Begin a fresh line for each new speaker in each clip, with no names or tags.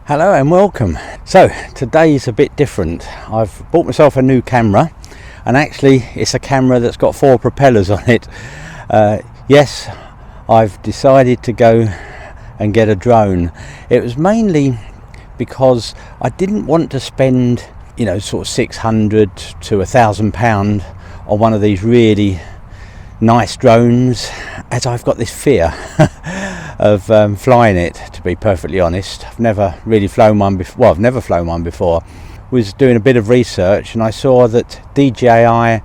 Hello and welcome. So today's a bit different. I've bought myself a new camera, and actually it's a camera that's got 4 propellers on it. Yes, I've decided to go and get a drone. It was mainly because I didn't want to spend, sort of £600 to £1,000 on one of these really nice drones, as I've got this fear of flying it, to be perfectly honest. I've never really flown one before. Well, I've never flown one before. Was doing a bit of research and I saw that DJI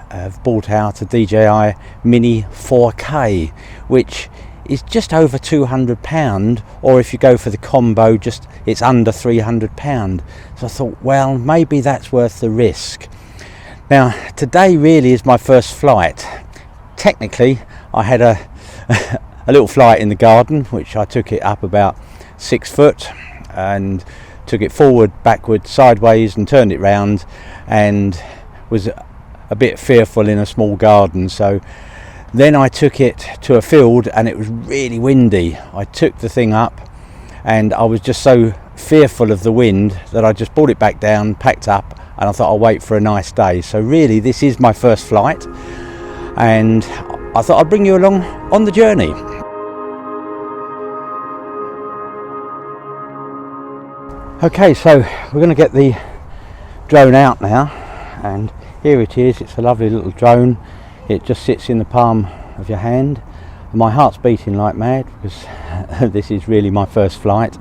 have bought out a DJI Mini 4K, which is just over £200, or if you go for the combo, it's under £300. So I thought, well, maybe that's worth the risk. Now, today really is my first flight. Technically, I had a little flight in the garden, which I took it up about 6 foot and took it forward, backward, sideways, and turned it round, and was a bit fearful in a small garden. So then I took it to a field and it was really windy. I took the thing up and I was just so fearful of the wind that I just brought it back down, packed up, and I thought I'll wait for a nice day. So really this is my first flight, and I thought I'd bring you along on the journey. Okay, so we're going to get the drone out now, and here it is. It's a lovely little drone. It just sits in the palm of your hand. My heart's beating like mad because this is really my first flight.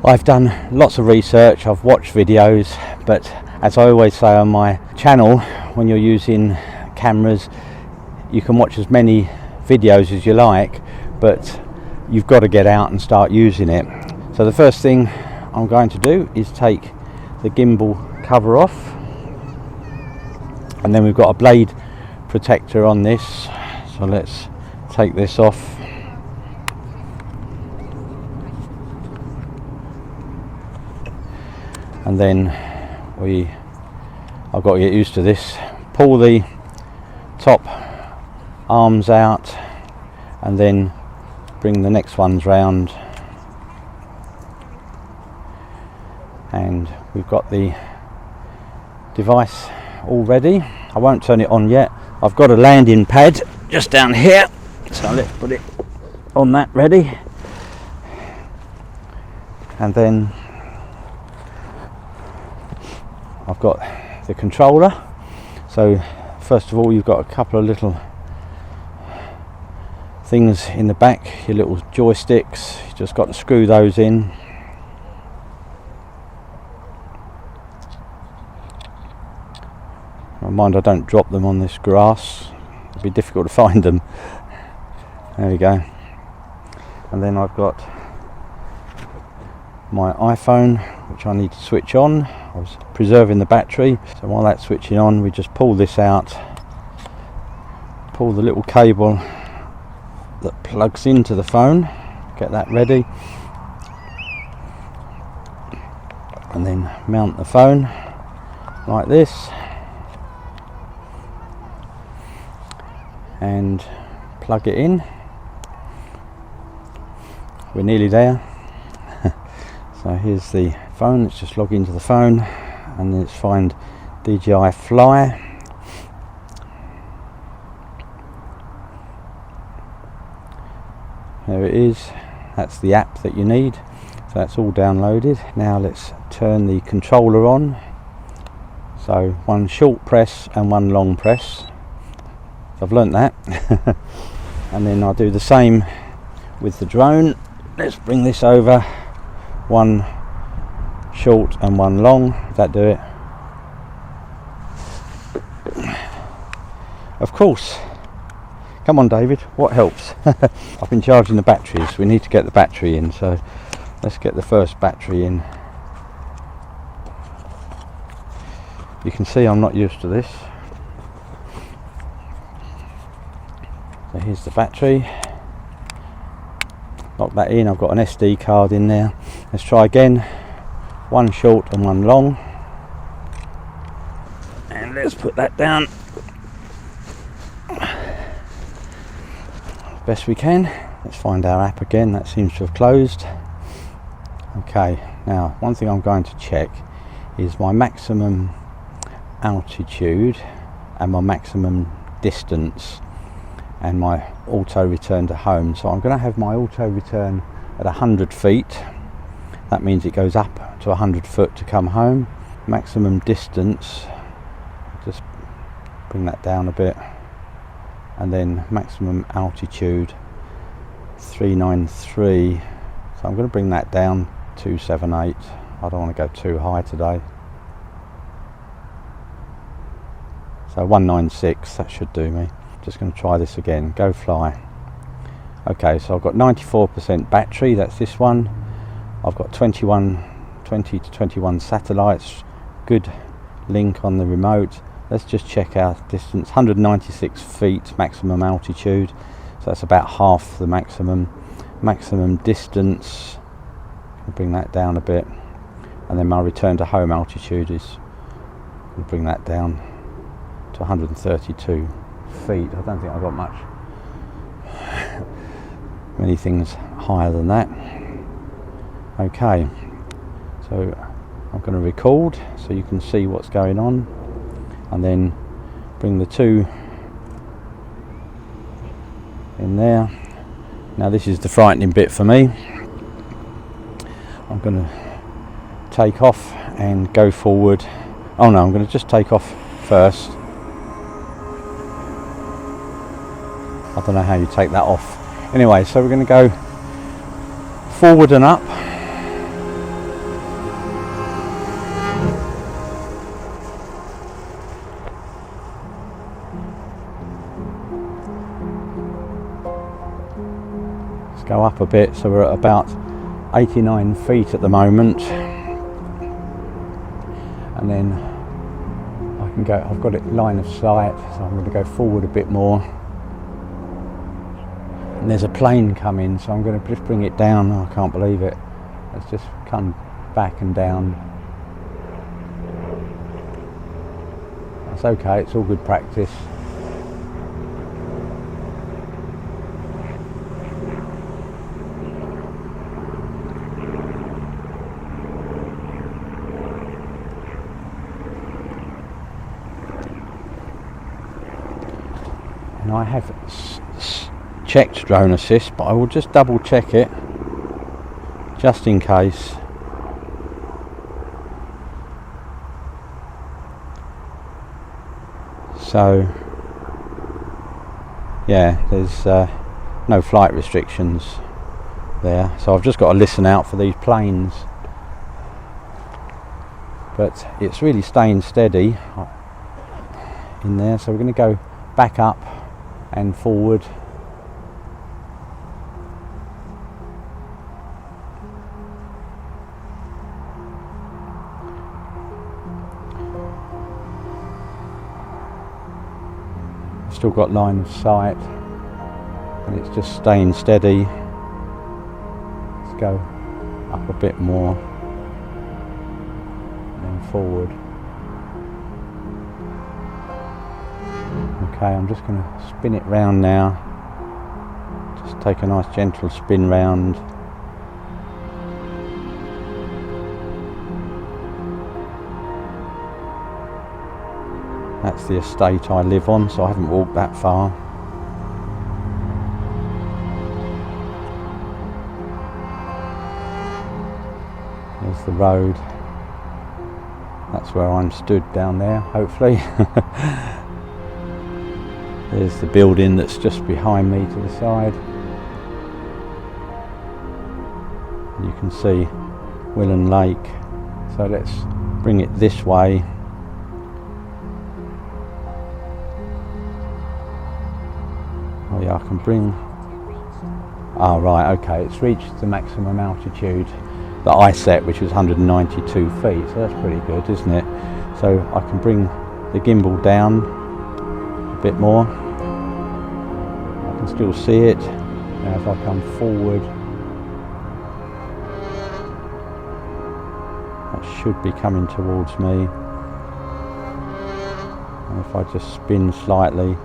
I've done lots of research, I've watched videos, but as I always say on my channel, when you're using cameras, you can watch as many videos as you like, but you've got to get out and start using it. So the first thing I'm going to do is take the gimbal cover off, and then we've got a blade protector on this, so let's take this off. And then I've got to get used to this. Pull the top arms out and then bring the next ones round, and we've got the device all ready. I won't turn it on yet. I've got a landing pad just down here, so let's put it on that ready, and then I've got the controller. So first of all, you've got a couple of little things in the back, your little joysticks. You just got to screw those in. Mind I don't drop them on this grass, it'd be difficult to find them. There we go. And then I've got my iPhone, which I need to switch on. I was preserving the battery, so while that's switching on, we just pull this out, pull the little cable that plugs into the phone, get that ready, and then mount the phone like this, and plug it in. We're nearly there. So here's the phone. Let's just log into the phone and let's find DJI Fly. There it is. That's the app that you need. So that's all downloaded. Now let's turn the controller on. So one short press and one long press. I've learnt that. And then I'll do the same with the drone. Let's bring this over. One short and one long. Does that do it? Of course. Come on, David, what helps? I've been charging the batteries. We need to get the battery in, so let's get the first battery in. You can see I'm not used to this. So here's the battery. Lock that in. I've got an SD card in there. Let's try again. One short and one long. And let's put that down best we can. Let's find our app again. That seems to have closed. Okay, now one thing I'm going to check is my maximum altitude and my maximum distance and my auto return to home. So I'm going to have my auto return at 100 feet. That means it goes up to 100 foot to come home. Maximum distance, just bring that down a bit, and then maximum altitude 393. So I'm going to bring that down 278. I don't want to go too high today. So 196, that should do me. Just going to try this again. Go fly. Okay, so I've got 94% battery, that's this one. I've got 20 to 21 satellites. Good link on the remote. Let's just check our distance. 196 feet maximum altitude. So that's about half the maximum. Maximum distance. I'll bring that down a bit. And then my return to home altitude is, I'll bring that down to 132 feet. I don't think I've got many things higher than that. Okay, so I'm going to record so you can see what's going on, and then bring the two in there. Now this is the frightening bit for me. I'm going to take off and go forward. Oh no, I'm going to just take off first. I don't know how you take that off. Anyway, so we're going to go forward and up. Let's go up a bit. So we're at about 89 feet at the moment. And then I can go, I've got it line of sight, so I'm going to go forward a bit more. And there's a plane coming, so I'm going to just bring it down. Oh, I can't believe it. Let's just come back and down. That's okay, it's all good practice. And I have checked drone assist, but I will just double check it just in case. So yeah, there's no flight restrictions there, so I've just got to listen out for these planes, but it's really staying steady in there. So we're going to go back up and forward. Still got line of sight, and it's just staying steady. Let's go up a bit more and then forward. Okay, I'm just going to spin it round now. Just take a nice gentle spin round. That's the estate I live on, so I haven't walked that far. There's the road. That's where I'm stood down there, hopefully. There's the building that's just behind me to the side. You can see Willen Lake. So let's bring it this way. Oh yeah, I can bring... Ah right, okay, it's reached the maximum altitude that I set, which was 192 feet, so that's pretty good, isn't it? So I can bring the gimbal down a bit more. I can still see it. Now if I come forward, that should be coming towards me. And if I just spin slightly,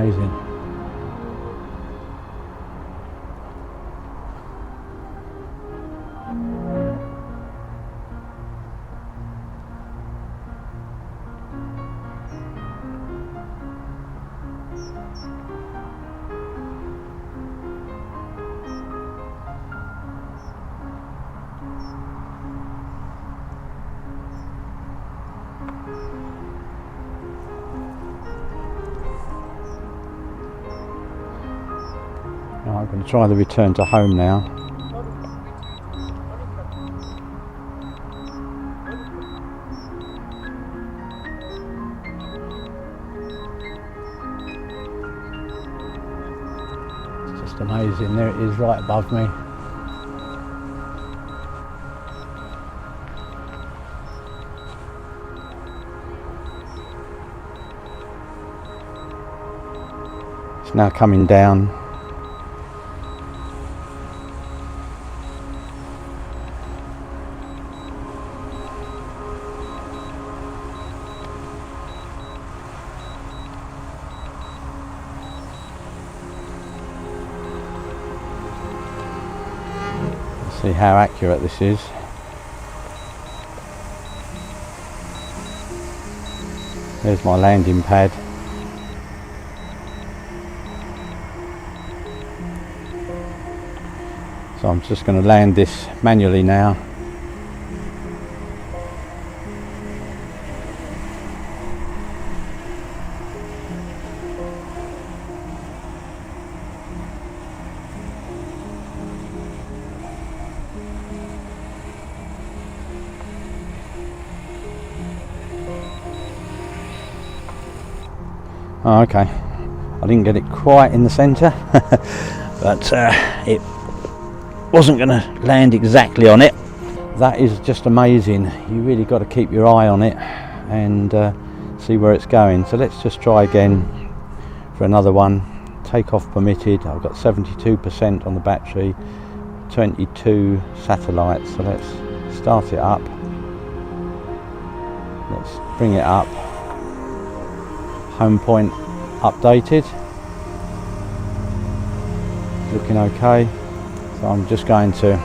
amazing. I'm going to try the return to home now. It's just amazing. There it is, right above me. It's now coming down. See how accurate this is. There's my landing pad. So I'm just going to land this manually now. Oh, okay, I didn't get it quite in the centre, but it wasn't going to land exactly on it. That is just amazing. You really got to keep your eye on it and see where it's going. So let's just try again for another one. Takeoff permitted. I've got 72% on the battery, 22 satellites. So let's start it up. Let's bring it up. Home point updated, looking okay. So I'm just going to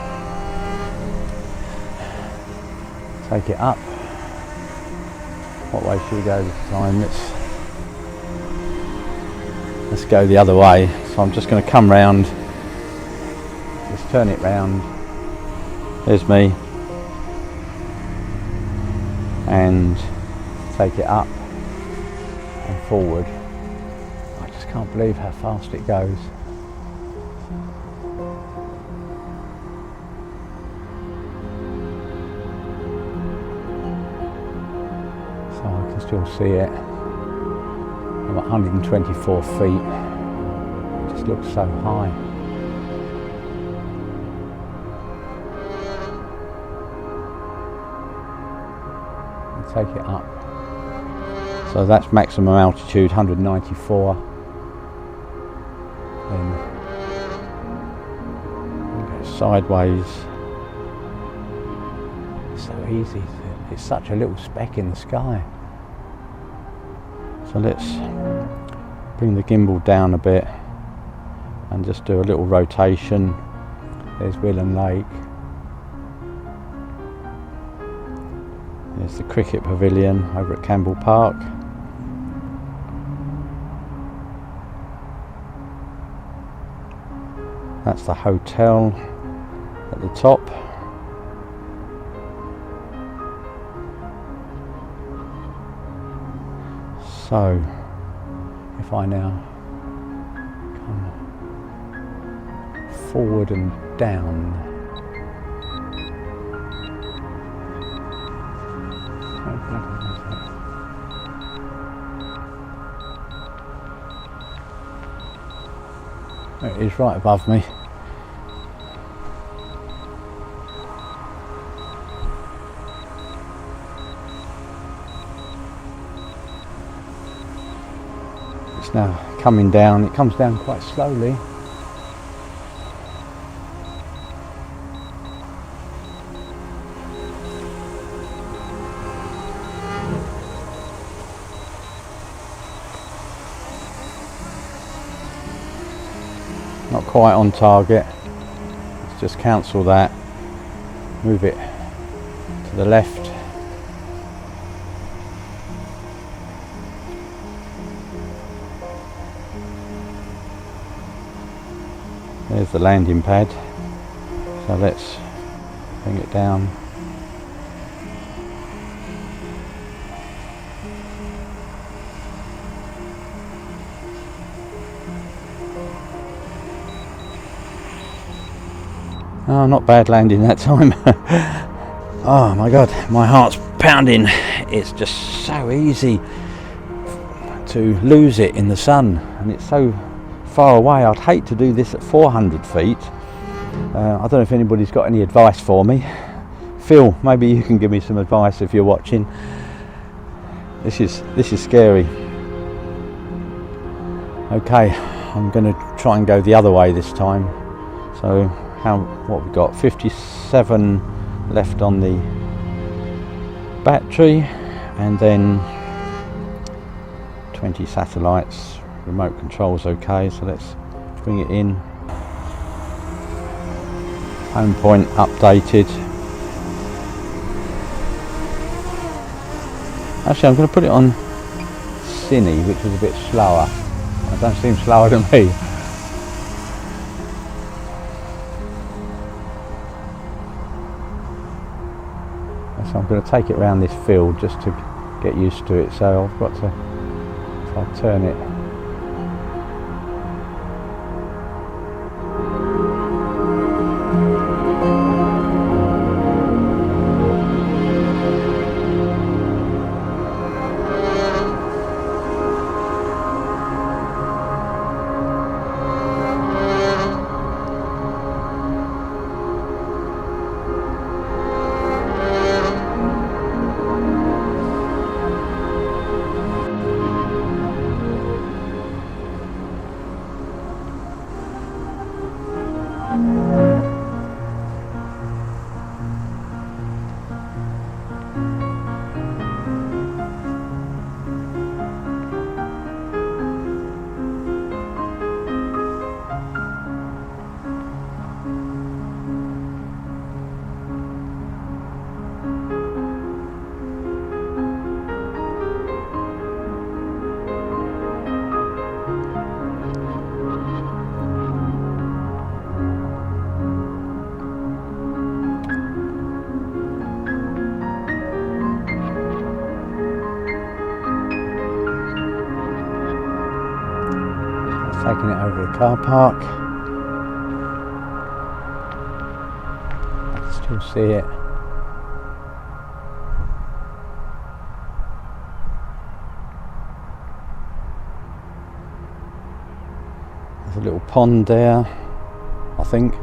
take it up. What way should we go this time? Let's go the other way. So I'm just going to come round, just turn it round. There's me, and take it up and forward. I just can't believe how fast it goes. So I can still see it. I'm at 124 feet. It just looks so high. And take it up. So that's maximum altitude, 194. Then go sideways. It's so easy. It's such a little speck in the sky. So let's bring the gimbal down a bit and just do a little rotation. There's Willen Lake. There's the cricket pavilion over at Campbell Park. That's the hotel at the top. So, if I now come forward and down, there it is, right above me. It's now coming down. It comes down quite slowly. not quite on target. Let's just cancel that, move it to the left. There's the landing pad, so let's bring it down. Oh, not bad landing that time. Oh my god, my heart's pounding. It's just so easy to lose it in the sun, and it's so far away. I'd hate to do this at 400 feet. I don't know if anybody's got any advice for me. Phil, maybe you can give me some advice if you're watching. This is scary. Okay, I'm going to try and go the other way this time. So what we've got, 57 left on the battery, and then 20 satellites. Remote control's okay, so let's bring it in. Home point updated. Actually, I'm going to put it on Cine, which is a bit slower. It don't seem slower to me. So I'm going to take it around this field just to get used to it. So I've got to, if I turn it, taking it over the car park. I can still see it. There's a little pond there, I think.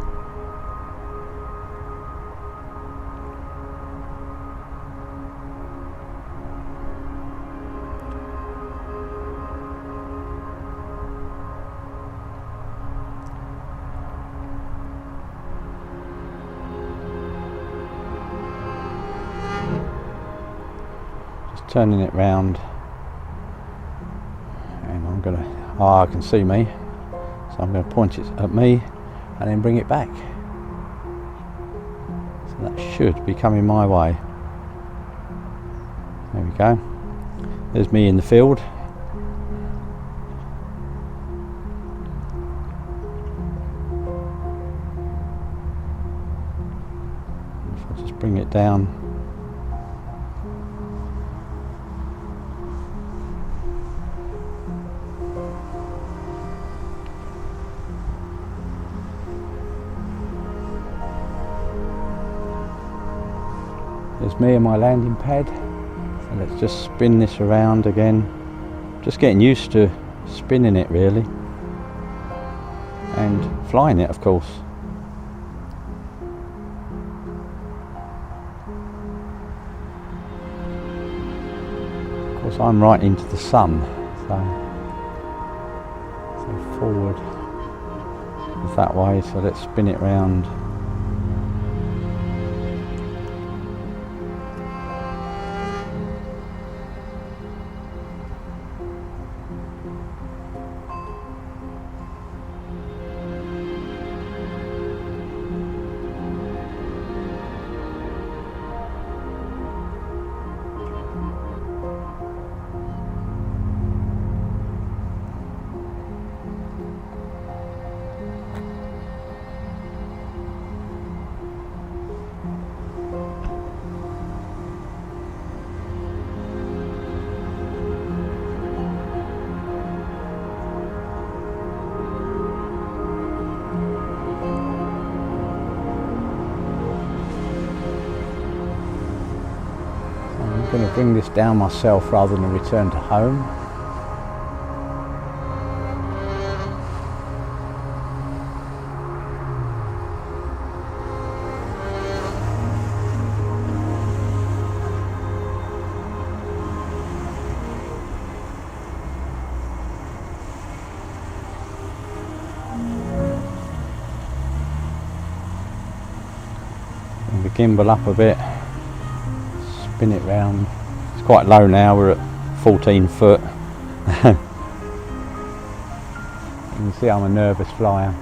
Turning it round, and I'm gonna, I can see me, so I'm going to point it at me and then bring it back. So that should be coming my way. There we go. There's me in the field. If I just bring it down. There's me and my landing pad. So let's just spin this around again. Just getting used to spinning it really. And flying it, of course. Of course, I'm right into the sun, so forward is that way, so let's spin it round. to bring this down myself rather than return to home. The gimbal up a bit, spin it round. It's quite low now, we're at 14 foot. You can see I'm a nervous flyer.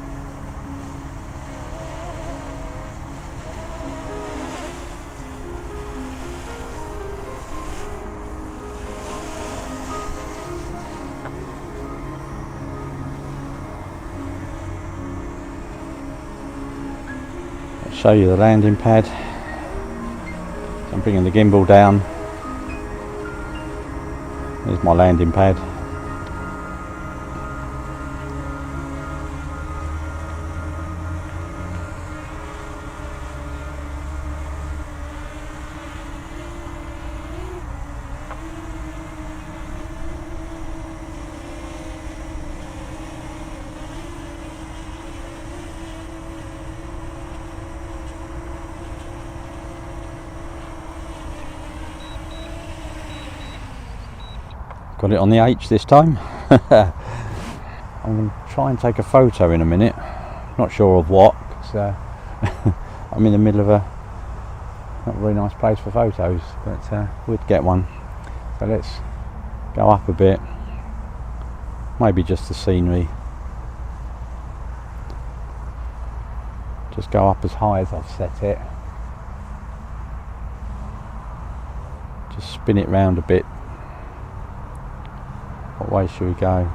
Show you the landing pad. So I'm bringing the gimbal down. There's my landing pad. Got it on the H this time. I'm going to try and take a photo in a minute. Not sure of what, because I'm in the middle of a not a very nice place for photos, but we'd get one. So let's go up a bit. Maybe just the scenery. Just go up as high as I've set it. Just spin it round a bit. What way should we go?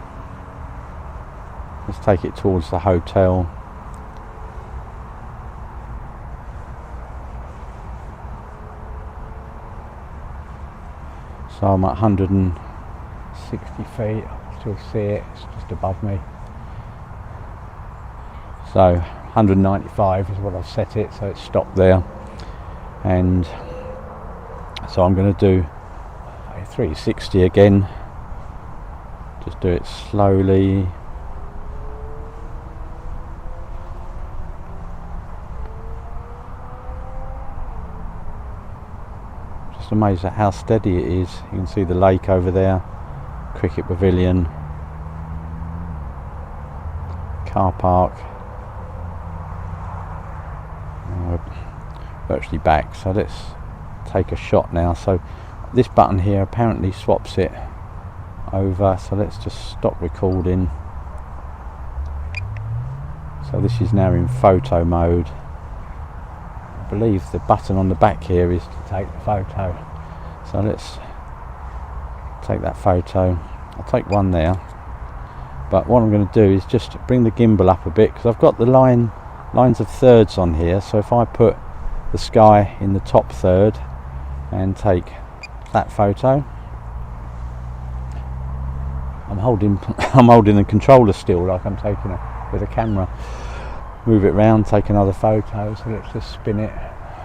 Let's take it towards the hotel. So I'm at 160 feet, I can still see it, it's just above me. So 195 is what I've set it, so it's stopped there. And so I'm going to do a 360 again. Just do it slowly. Just amazed at how steady it is. You can see the lake over there, cricket pavilion, car park. We're virtually back, so let's take a shot now. So this button here apparently swaps it over, so let's just stop recording. So this is now in photo mode. I believe the button on the back here is to take the photo, so let's take that photo. I'll take one there, but what I'm going to do is just bring the gimbal up a bit, because I've got the lines of thirds on here. So if I put the sky in the top third and take that photo, I'm holding the controller still, like I'm taking it with a camera. Move it round, take another photo. So let's just spin it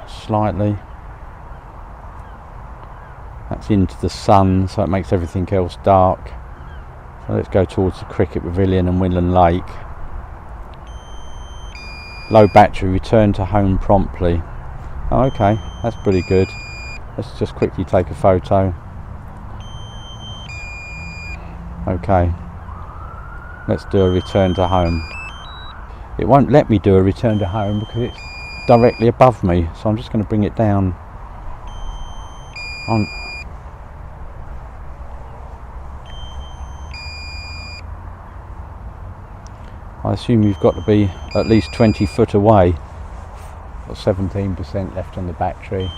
slightly. That's into the sun, so it makes everything else dark. So let's go towards the cricket pavilion and Winland Lake. Low battery, return to home promptly. Oh, okay, that's pretty good. Let's just quickly take a photo. Okay, let's do a return to home. It won't let me do a return to home because it's directly above me, so I'm just going to bring it down. I assume you've got to be at least 20 foot away. Got 17% left on the battery.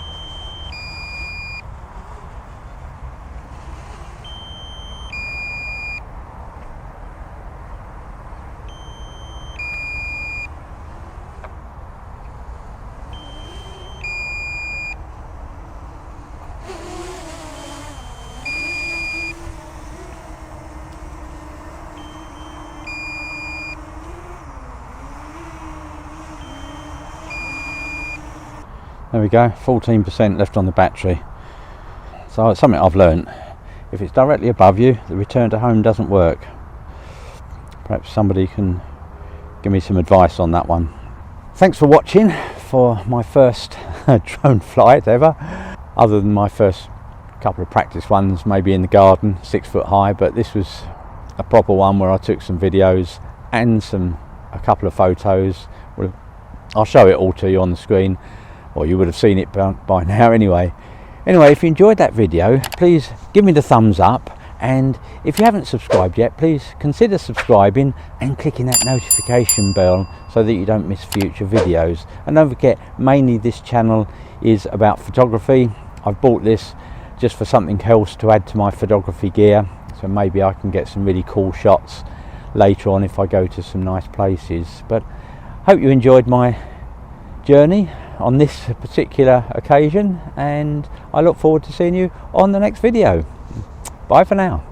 There we go, 14% left on the battery. So it's something I've learnt. If it's directly above you, the return to home doesn't work. Perhaps somebody can give me some advice on that one. Thanks for watching for my first drone flight ever, other than my first couple of practice ones, maybe in the garden, 6 foot high, but this was a proper one where I took some videos and a couple of photos. Well, I'll show it all to you on the screen, or you would have seen it by now anyway. Anyway, if you enjoyed that video, please give me the thumbs up, and if you haven't subscribed yet, please consider subscribing and clicking that notification bell so that you don't miss future videos. And don't forget, mainly this channel is about photography. I've bought this just for something else to add to my photography gear, so maybe I can get some really cool shots later on if I go to some nice places. But hope you enjoyed my journey on this particular occasion, and I look forward to seeing you on the next video. Bye for now.